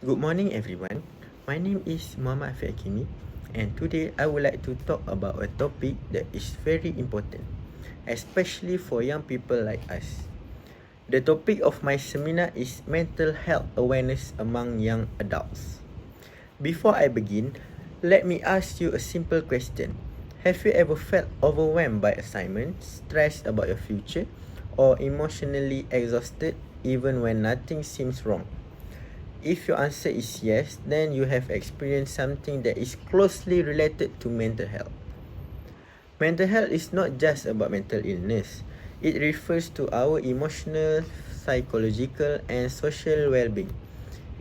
Good morning, everyone. My name is Muhammad Fakimi, and today I would like to talk about a topic that is very important, especially for young people like us. The topic of my seminar is mental health awareness among young adults. Before I begin, let me ask you a simple question. Have you ever felt overwhelmed by assignments, stressed about your future, or emotionally exhausted even when nothing seems wrong? If your answer is yes, then you have experienced something that is closely related to mental health. Mental health is not just about mental illness. It refers to our emotional, psychological, and social well-being.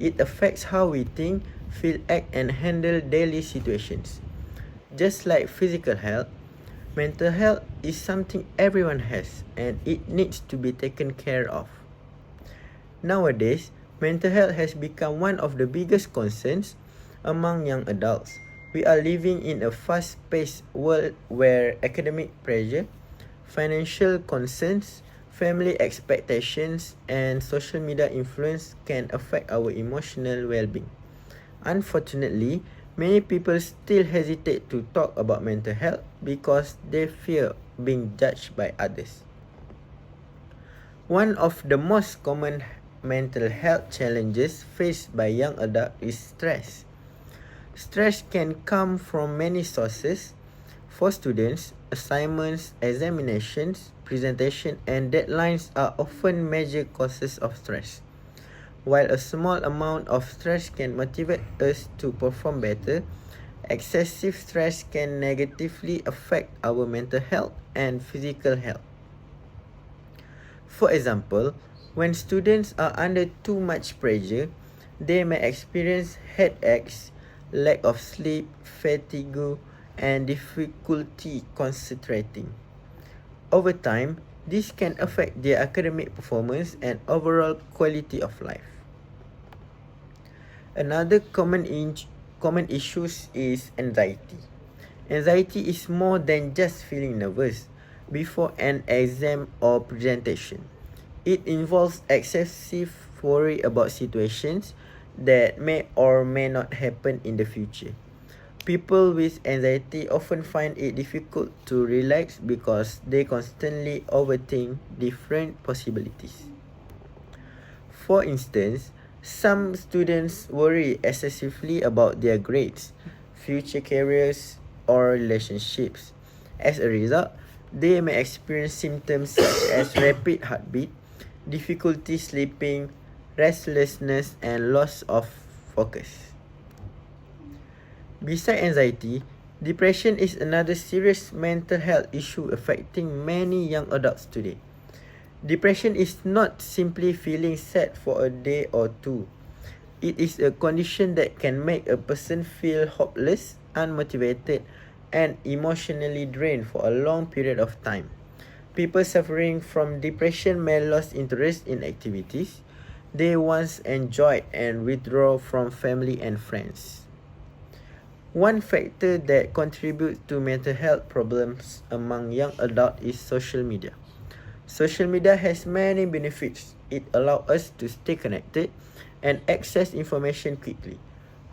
It affects how we think, feel, act, and handle daily situations. Just like physical health, mental health is something everyone has and it needs to be taken care of. Nowadays, mental health has become one of the biggest concerns among young adults. We are living in a fast-paced world where academic pressure, financial concerns, family expectations, and social media influence can affect our emotional well-being. Unfortunately, many people still hesitate to talk about mental health because they fear being judged by others. One of the most common mental health challenges faced by young adults is stress. Stress can come from many sources. For students, assignments, examinations, presentation, and deadlines are often major causes of stress. While a small amount of stress can motivate us to perform better, excessive stress can negatively affect our mental health and physical health. For example, when students are under too much pressure, they may experience headaches, lack of sleep, fatigue, and difficulty concentrating. Over time, this can affect their academic performance and overall quality of life. Another common issue is anxiety. Anxiety is more than just feeling nervous before an exam or presentation. It involves excessive worry about situations that may or may not happen in the future. People with anxiety often find it difficult to relax because they constantly overthink different possibilities. For instance, some students worry excessively about their grades, future careers, or relationships. As a result, they may experience symptoms such as rapid heartbeat, difficulty sleeping, restlessness, and loss of focus. Besides anxiety, depression is another serious mental health issue affecting many young adults today. Depression is not simply feeling sad for a day or two. It is a condition that can make a person feel hopeless, unmotivated, and emotionally drained for a long period of time. People suffering from depression may lose interest in activities they once enjoyed and withdraw from family and friends. One factor that contributes to mental health problems among young adults is social media. Social media has many benefits. It allows us to stay connected and access information quickly.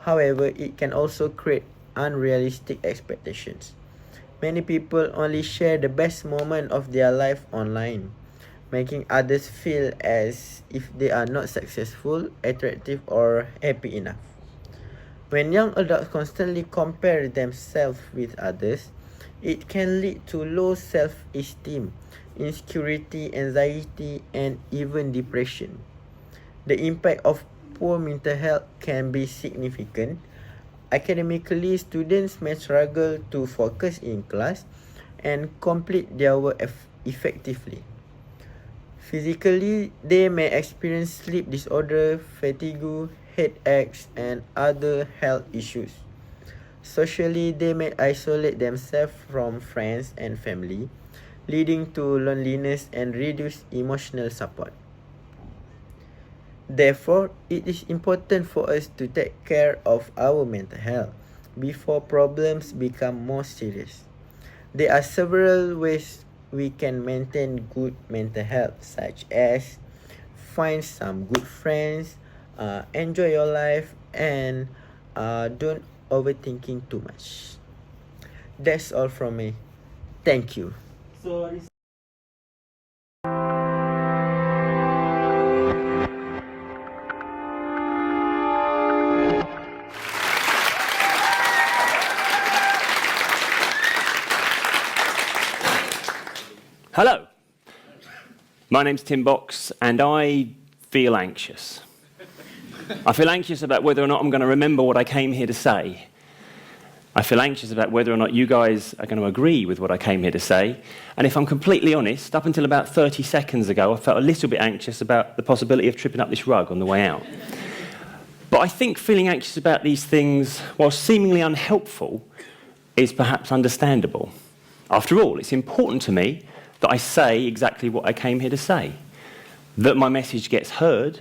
However, it can also create unrealistic expectations. Many people only share the best moment of their life online, making others feel as if they are not successful, attractive, or happy enough. When young adults constantly compare themselves with others, it can lead to low self-esteem, insecurity, anxiety, and even depression. The impact of poor mental health can be significant. Academically, students may struggle to focus in class and complete their work effectively. Physically, they may experience sleep disorder, fatigue, headaches, and other health issues. Socially, they may isolate themselves from friends and family, leading to loneliness and reduced emotional support. Therefore, it is important for us to take care of our mental health before problems become more serious. There are several ways we can maintain good mental health, such as find some good friends, enjoy your life, and don't overthinking too much. That's all from me. Thank you. Hello, my name's Tim Box and I feel anxious. I feel anxious about whether or not I'm going to remember what I came here to say. I feel anxious about whether or not you guys are going to agree with what I came here to say. And if I'm completely honest, up until about 30 seconds ago, I felt a little bit anxious about the possibility of tripping up this rug on the way out. But I think feeling anxious about these things, while seemingly unhelpful, is perhaps understandable. After all, it's important to me that I say exactly what I came here to say, that my message gets heard,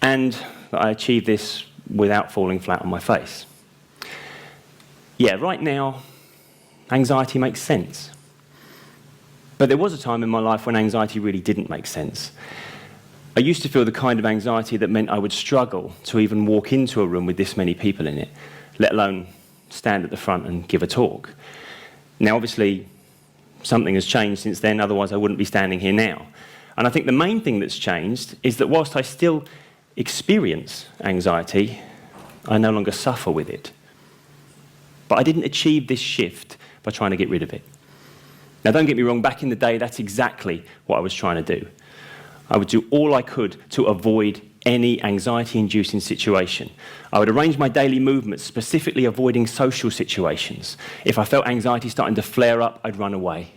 and that I achieve this without falling flat on my face. Yeah, right now, anxiety makes sense. But there was a time in my life when anxiety really didn't make sense. I used to feel the kind of anxiety that meant I would struggle to even walk into a room with this many people in it, let alone stand at the front and give a talk. Now, obviously, something has changed since then, otherwise I wouldn't be standing here now. And I think the main thing that's changed is that whilst I still experience anxiety, I no longer suffer with it. But I didn't achieve this shift by trying to get rid of it. Now, don't get me wrong, back in the day, that's exactly what I was trying to do. I would do all I could to avoid any anxiety-inducing situation. I would arrange my daily movements, specifically avoiding social situations. If I felt anxiety starting to flare up, I'd run away.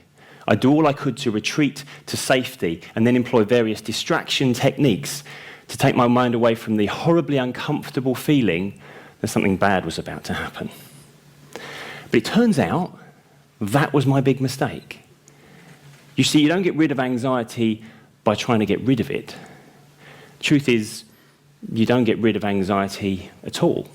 I'd do all I could to retreat to safety and then employ various distraction techniques to take my mind away from the horribly uncomfortable feeling that something bad was about to happen. But it turns out that was my big mistake. You see, you don't get rid of anxiety by trying to get rid of it. Truth is, you don't get rid of anxiety at all.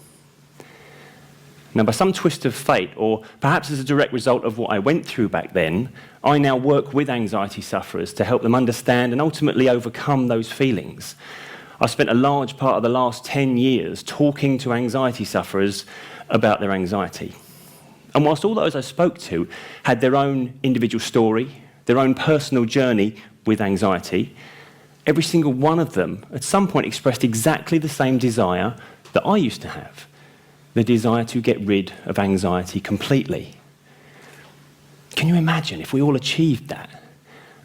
Now, by some twist of fate, or perhaps as a direct result of what I went through back then, I now work with anxiety sufferers to help them understand and ultimately overcome those feelings. I spent a large part of the last 10 years talking to anxiety sufferers about their anxiety. And whilst all those I spoke to had their own individual story, their own personal journey with anxiety, every single one of them at some point expressed exactly the same desire that I used to have, the desire to get rid of anxiety completely. Can you imagine if we all achieved that?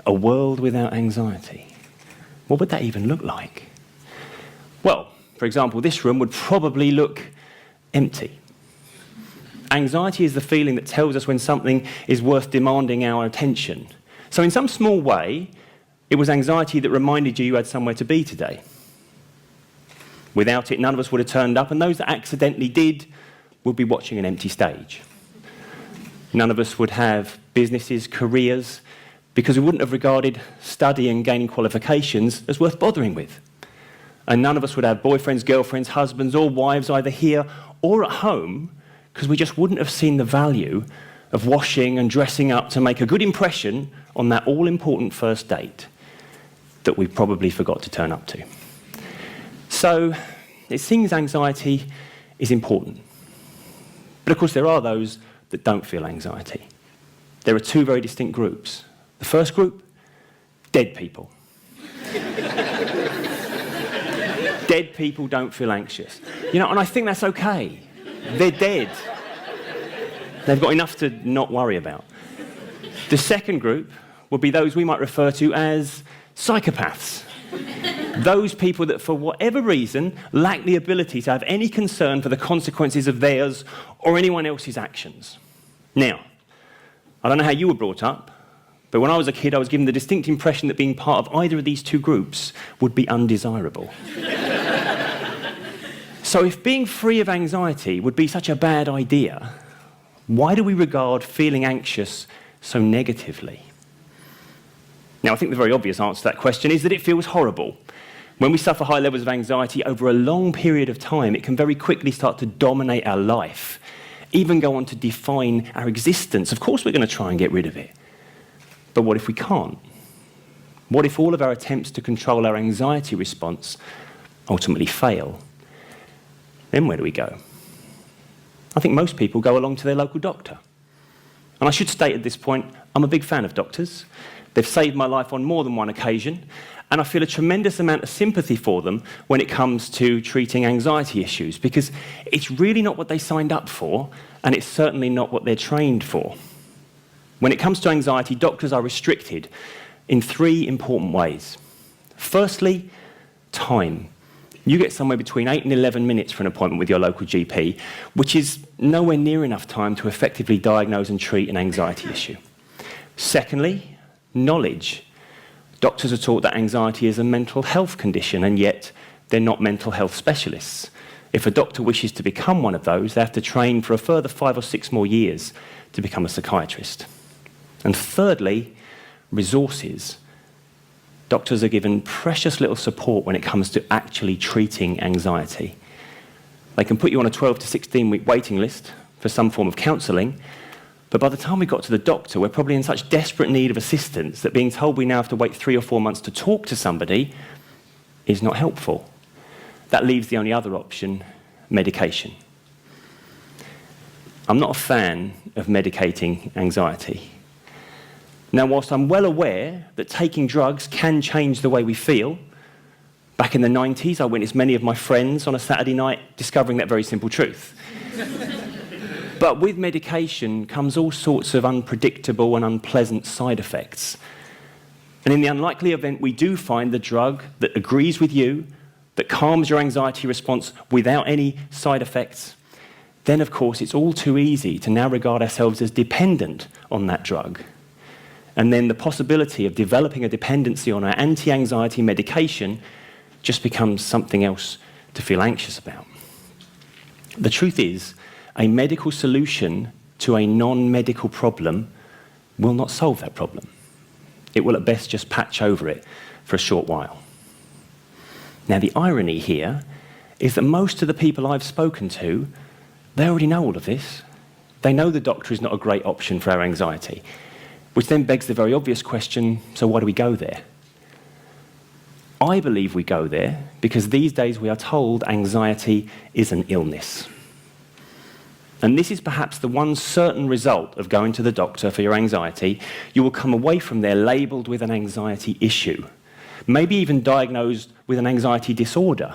A world without anxiety. What would that even look like? Well, for example, this room would probably look empty. Anxiety is the feeling that tells us when something is worth demanding our attention. So in some small way, it was anxiety that reminded you had somewhere to be today. Without it, none of us would have turned up, and those that accidentally did would be watching an empty stage. None of us would have businesses, careers, because we wouldn't have regarded study and gaining qualifications as worth bothering with. And none of us would have boyfriends, girlfriends, husbands, or wives either here or at home, because we just wouldn't have seen the value of washing and dressing up to make a good impression on that all-important first date that we probably forgot to turn up to. So it seems anxiety is important. But of course there are those that don't feel anxiety. There are two very distinct groups. The first group, dead people. Dead people don't feel anxious. You know, and I think that's okay. They're dead. They've got enough to not worry about. The second group would be those we might refer to as psychopaths. Those people that, for whatever reason, lack the ability to have any concern for the consequences of theirs or anyone else's actions. Now, I don't know how you were brought up, but when I was a kid, I was given the distinct impression that being part of either of these two groups would be undesirable. So if being free of anxiety would be such a bad idea, why do we regard feeling anxious so negatively? Now, I think the very obvious answer to that question is that it feels horrible. When we suffer high levels of anxiety over a long period of time, it can very quickly start to dominate our life, even go on to define our existence. Of course we're going to try and get rid of it. But what if we can't? What if all of our attempts to control our anxiety response ultimately fail, then where do we go? I think most people go along to their local doctor. And I should state at this point, I'm a big fan of doctors. They've saved my life on more than one occasion, and I feel a tremendous amount of sympathy for them when it comes to treating anxiety issues, because it's really not what they signed up for, and it's certainly not what they're trained for. When it comes to anxiety, doctors are restricted in 3 important ways. Firstly, time. You get somewhere between 8 and 11 minutes for an appointment with your local GP, which is nowhere near enough time to effectively diagnose and treat an anxiety issue. Secondly, knowledge. Doctors are taught that anxiety is a mental health condition, and yet they're not mental health specialists. If a doctor wishes to become one of those, they have to train for a further 5 or 6 more years to become a psychiatrist. And thirdly, resources. Doctors are given precious little support when it comes to actually treating anxiety. They can put you on a 12 to 16-week waiting list for some form of counselling, but by the time we got to the doctor, we're probably in such desperate need of assistance that being told we now have to wait 3 or 4 months to talk to somebody is not helpful. That leaves the only other option, medication. I'm not a fan of medicating anxiety. Now, whilst I'm well aware that taking drugs can change the way we feel, back in the 90s, I witnessed many of my friends on a Saturday night discovering that very simple truth. But with medication comes all sorts of unpredictable and unpleasant side effects. And in the unlikely event we do find the drug that agrees with you, that calms your anxiety response without any side effects, then of course it's all too easy to now regard ourselves as dependent on that drug. And then the possibility of developing a dependency on our anti-anxiety medication just becomes something else to feel anxious about. The truth is, a medical solution to a non-medical problem will not solve that problem. It will at best just patch over it for a short while. Now, the irony here is that most of the people I've spoken to, they already know all of this. They know the doctor is not a great option for our anxiety, which then begs the very obvious question, so why do we go there? I believe we go there because these days we are told anxiety is an illness. And this is perhaps the one certain result of going to the doctor for your anxiety. You will come away from there labelled with an anxiety issue, maybe even diagnosed with an anxiety disorder.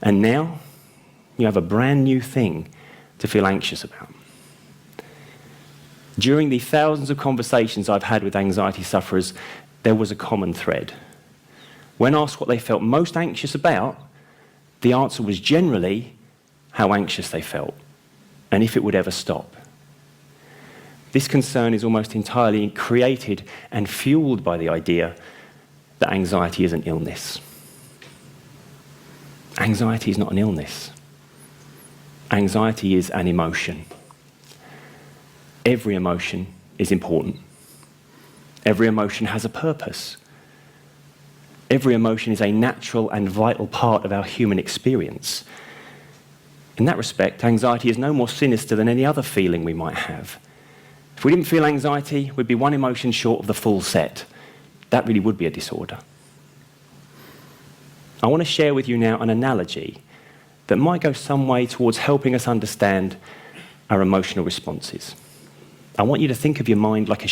And now you have a brand new thing to feel anxious about. During the thousands of conversations I've had with anxiety sufferers, there was a common thread. When asked what they felt most anxious about, the answer was generally how anxious they felt, and if it would ever stop. This concern is almost entirely created and fueled by the idea that anxiety is an illness. Anxiety is not an illness. Anxiety is an emotion. Every emotion is important. Every emotion has a purpose. Every emotion is a natural and vital part of our human experience. In that respect, anxiety is no more sinister than any other feeling we might have. If we didn't feel anxiety, we'd be one emotion short of the full set. That really would be a disorder. I want to share with you now an analogy that might go some way towards helping us understand our emotional responses. I want you to think of your mind like a